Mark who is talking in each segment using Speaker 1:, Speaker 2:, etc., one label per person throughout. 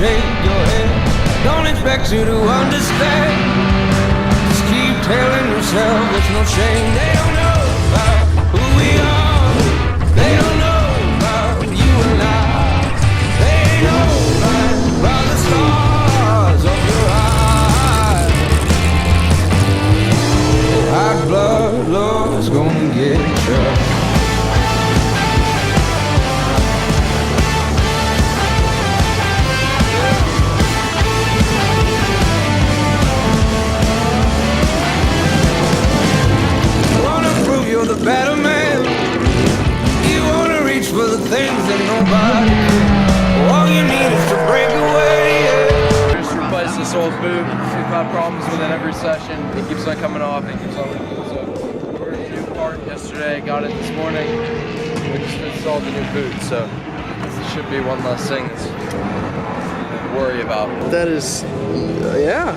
Speaker 1: shake your head. Don't expect you to understand. Just keep telling yourself there's no shame. They don't know about who we are. They don't know about you and I. They know about the stars of your eyes. Hot blood love is gonna get you. You're the better man. You wanna reach for the things that nobody can. All you need is to break away, yeah.
Speaker 2: Just replace this old boot. We've had problems with it every session. It keeps on coming off. It keeps on leaking. So ordered a new part yesterday. Got it this morning. We just installed the new boot. So this should be one less thing to worry about.
Speaker 3: That is, yeah.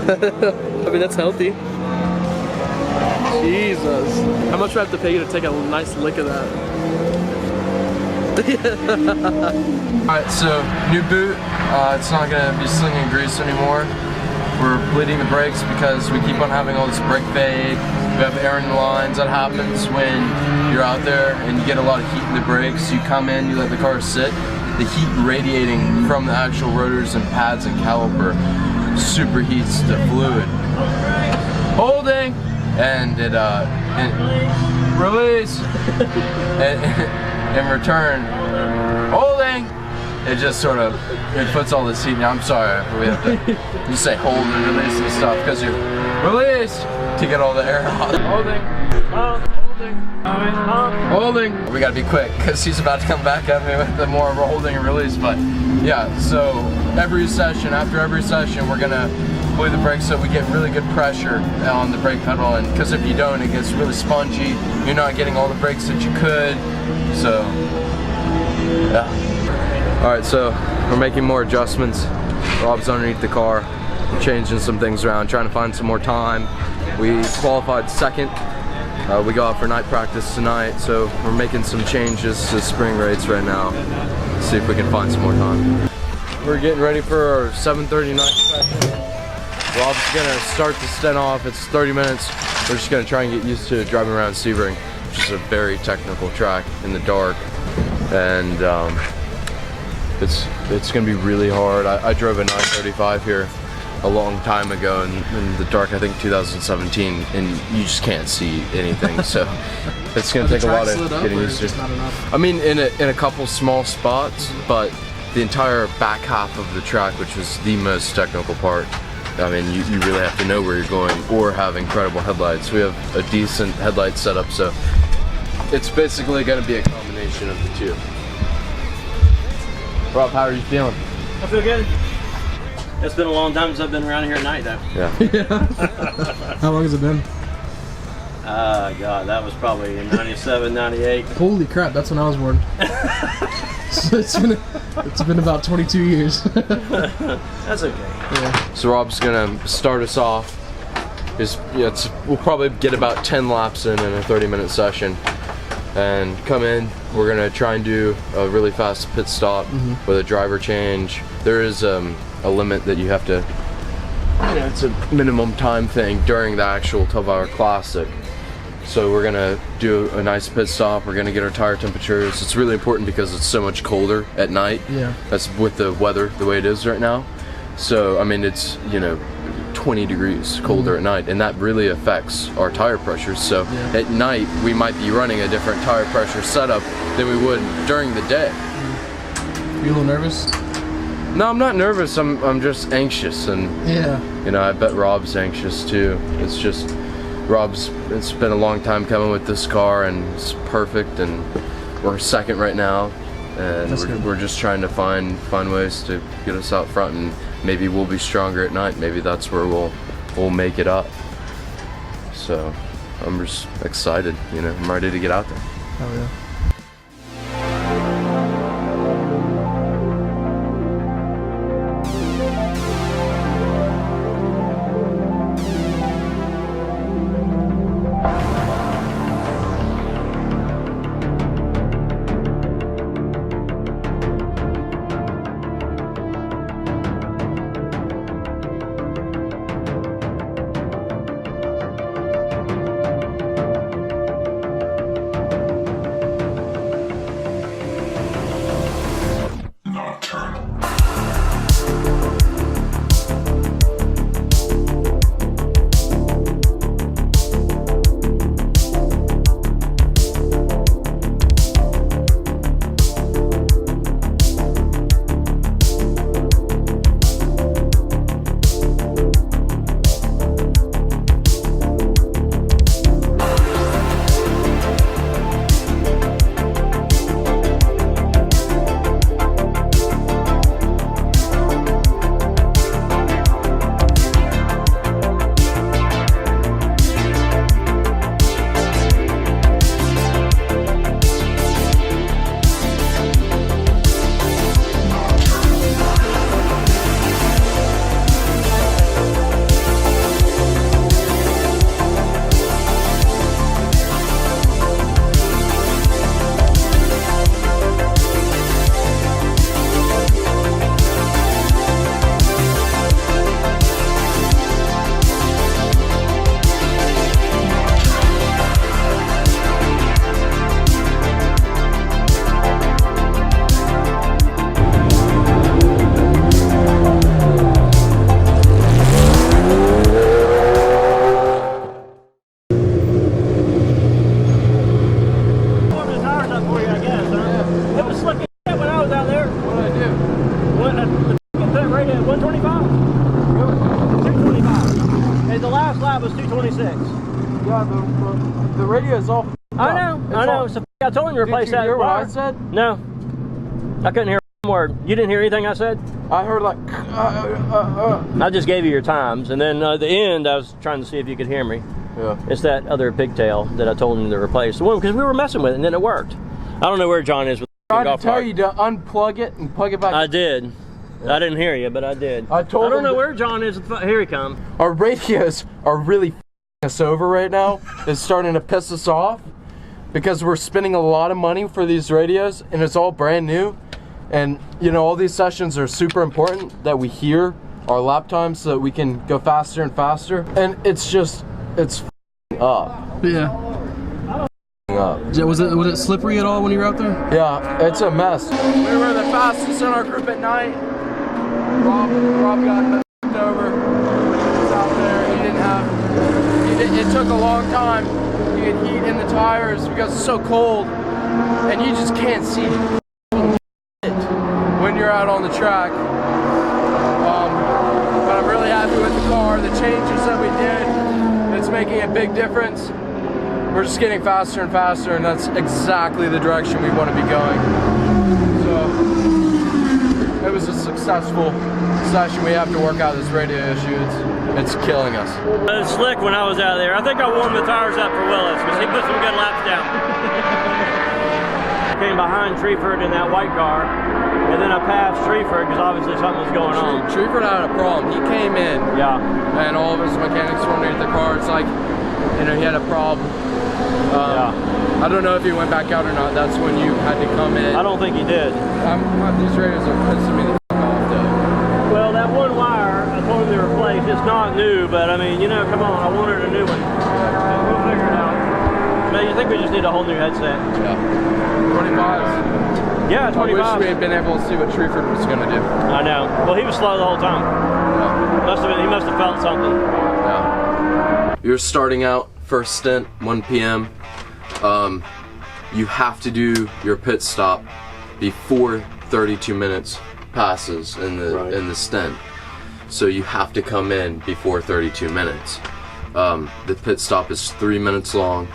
Speaker 3: I mean, that's healthy. Jesus. How much do I have to pay you to take a nice lick of that?
Speaker 2: Alright, so new boot. It's not going to be slinging grease anymore. We're bleeding the brakes because we keep on having all this brake fade. We have air in the lines. That happens when you're out there and you get a lot of heat in the brakes. You come in, you let the car sit. The heat radiating from the actual rotors and pads and caliper superheats the fluid. Holding! And it release. In return, holding. It just sort of, it puts all this heat. Now I'm sorry, we have to just say hold and release and stuff because you release to get all the air out. Holding, holding. We gotta be quick because he's about to come back at me with the more of a holding and release. But yeah, so every session, after every session, we're gonna bleed the brakes so we get really good pressure on the brake pedal, and because if you don't, it gets really spongy. You're not getting all the brakes that you could. So yeah. Alright, so we're making more adjustments. Rob's underneath the car. We're changing some things around, trying to find some more time. We qualified second. We go out for night practice tonight, so we're making some changes to spring rates right now. See if we can find some more time. We're getting ready for our 7:30 night session. Rob's gonna start the stint off. It's 30 minutes. We're just gonna try and get used to driving around Sebring, which is a very technical track in the dark, and it's gonna be really hard. I drove a 935 here a long time ago in the dark, I think 2017, and you just can't see anything. So it's gonna take a lot of getting used to. I mean, in a couple small spots, but the entire back half of the track, which was the most technical part. I mean, you really have to know where you're going or have incredible headlights. We have a decent headlight setup, so it's basically going to be a combination of the two. Rob, how are you feeling?
Speaker 4: I feel good. It's been a long time since I've been around here at night, though.
Speaker 3: Yeah.
Speaker 5: Yeah. How long has it been?
Speaker 4: God, that was probably in 97, 98.
Speaker 5: Holy crap, that's when I was born. So it's been about 22 years.
Speaker 4: That's okay.
Speaker 5: Yeah.
Speaker 2: So Rob's gonna start us off. We'll probably get about 10 laps in a 30-minute session, and come in. We're gonna try and do a really fast pit stop with a driver change. There is a limit that you have to. It's a minimum time thing during the actual 12-hour classic. So we're gonna do a nice pit stop. We're gonna get our tire temperatures. It's really important because it's so much colder at night.
Speaker 5: Yeah.
Speaker 2: That's with the weather the way it is right now. So I mean, it's 20 degrees colder at night, and that really affects our tire pressures. So at night we might be running a different tire pressure setup than we would during the day.
Speaker 5: You a little nervous?
Speaker 2: No, I'm not nervous. I'm just anxious, and I bet Rob's anxious too. It's just. It's been a long time coming with this car, and it's perfect, and we're second right now, and we're just trying to find ways to get us out front, and maybe we'll be stronger at night. Maybe that's where we'll make it up. So I'm just excited, I'm ready to get out there.
Speaker 5: Oh yeah.
Speaker 2: Yeah, the radio is all.
Speaker 4: I know. So I told him to replace that.
Speaker 2: Did you hear what
Speaker 4: wire.
Speaker 2: I said?
Speaker 4: No. I couldn't hear a word. You didn't hear anything I said?
Speaker 2: I heard like.
Speaker 4: I just gave you your times, and then at the end, I was trying to see if you could hear me.
Speaker 2: Yeah.
Speaker 4: It's that other pigtail that I told him to replace. The one because we were messing with it, and then it worked. I don't know where John is with the
Speaker 2: I tried
Speaker 4: golf
Speaker 2: to tell
Speaker 4: cart.
Speaker 2: you to unplug it and plug it back.
Speaker 4: I did. I didn't hear you, but I did.
Speaker 2: I told
Speaker 4: I don't
Speaker 2: him
Speaker 4: know
Speaker 2: that-
Speaker 4: where John is. Here he comes.
Speaker 2: Our radios are really f***ing us over right now. It's starting to piss us off because we're spending a lot of money for these radios and it's all brand new. And you know, all these sessions are super important that we hear our lap times so that we can go faster and faster. And it's just, it's f***ing up.
Speaker 5: Yeah.
Speaker 2: Up.
Speaker 5: Was it slippery at all when you were out there?
Speaker 2: Yeah, it's a mess. We were the fastest in our group at night. Rob got knocked over. He was out there. It took a long time to get heat in the tires because it's so cold, and you just can't see it when you're out on the track. But I'm really happy with the car. The changes that we did, it's making a big difference. We're just getting faster and faster, and that's exactly the direction we want to be going. So it was a successful session. We have to work out this radio issue. It's killing us.
Speaker 4: It was slick when I was out there. I think I warmed the tires up for Willis because he put some good laps down. I came behind Treeford in that white car, and then I passed Treeford because obviously something was going on.
Speaker 2: Treeford had a problem. He came in,
Speaker 4: Yeah.
Speaker 2: and all of his mechanics were underneath the car. It's like, you know, he had a problem.
Speaker 4: Yeah.
Speaker 2: I don't know if he went back out or not. That's when you had to come in.
Speaker 4: I don't think he did.
Speaker 2: These radios are pissing me the f*** off, though.
Speaker 4: Well, that one wire I told him to replace. It's not new, but I mean, you know, come on, I wanted a new one. We'll figure it out. Man, you think we just need a whole new headset?
Speaker 2: Yeah. 25s.
Speaker 4: Yeah, 25.
Speaker 2: I wish we had been able to see what Treeford was going to do.
Speaker 4: I know. Well, he was slow the whole time.
Speaker 2: Yeah.
Speaker 4: He must have felt something.
Speaker 2: Yeah.
Speaker 6: You're starting out, first stint, 1 p.m. You have to do your pit stop before 32 minutes passes in the stint. So you have to come in before 32 minutes. The pit stop is 3 minutes long.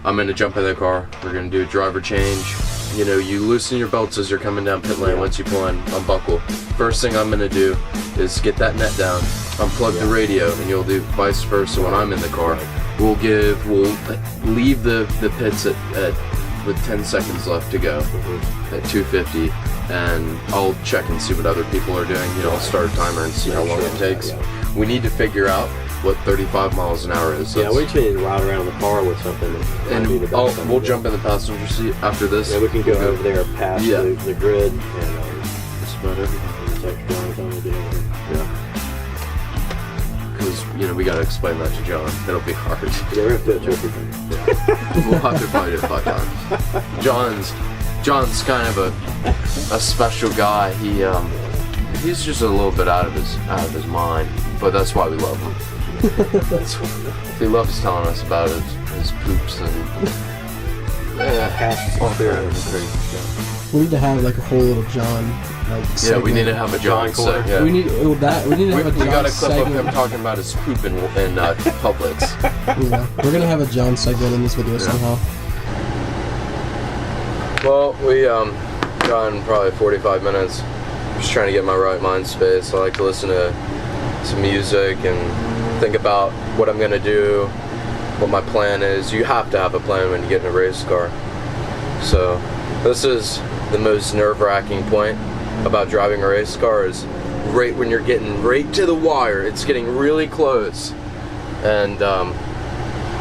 Speaker 6: I'm gonna jump in the car. We're gonna do a driver change. You know, you loosen your belts as you're coming down pit lane. Once you pull in, unbuckle. First thing I'm gonna do is get that net down, unplug the radio, and you'll do vice versa when I'm in the car. We'll leave the pits with 10 seconds left to go at 250, and I'll check and see what other people are doing. You know, I'll start a timer and see how long it takes. We need to figure out what 35 miles an hour is.
Speaker 4: Yeah, we just need to ride around the car with something.
Speaker 6: And we'll jump in the passenger seat after this.
Speaker 4: Yeah, we can go over there past
Speaker 6: Yeah.
Speaker 4: the grid and just about everything. Text John, tell him to get over here.
Speaker 6: Yeah. Because, you know, we gotta explain that to John. It'll be hard.
Speaker 4: Yeah, we're gonna do everything.
Speaker 6: We'll have to fight it 5 times. John's kind of a special guy. He's just a little bit out of his mind, but that's why we love him. He loves telling us about his poops and all crazy stuff.
Speaker 5: We need to have like a whole little John segment.
Speaker 6: We need to have a John segment. Yeah.
Speaker 5: We need to have a John
Speaker 6: We got a clip
Speaker 5: segment.
Speaker 6: of him talking about his poop in Publix.
Speaker 5: Yeah, we're gonna have a John segment in this video somehow.
Speaker 6: Well, we gone probably 45 minutes. Just trying to get my right mind space. I like to listen to some music and think about what I'm gonna do, what my plan is. You have to have a plan when you get in a race car. So this is the most nerve-wracking point about driving a race car, is right when you're getting right to the wire. It's getting really close, and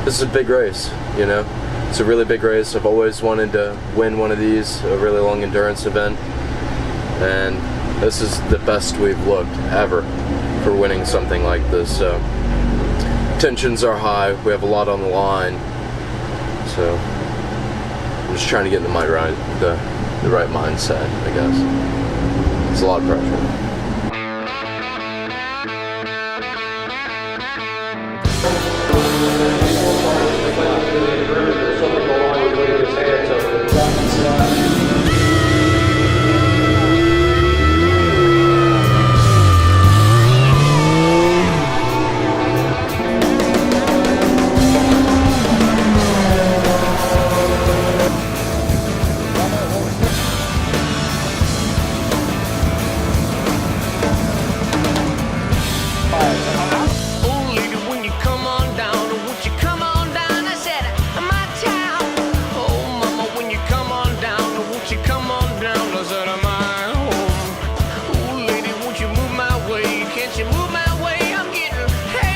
Speaker 6: this is a big race, you know. It's a really big race. I've always wanted to win one of these, a really long endurance event, and this is the best we've looked ever for winning something like this. So tensions are high. We have a lot on the line, so I'm just trying to get into the right mindset, I guess. It's a lot of pressure.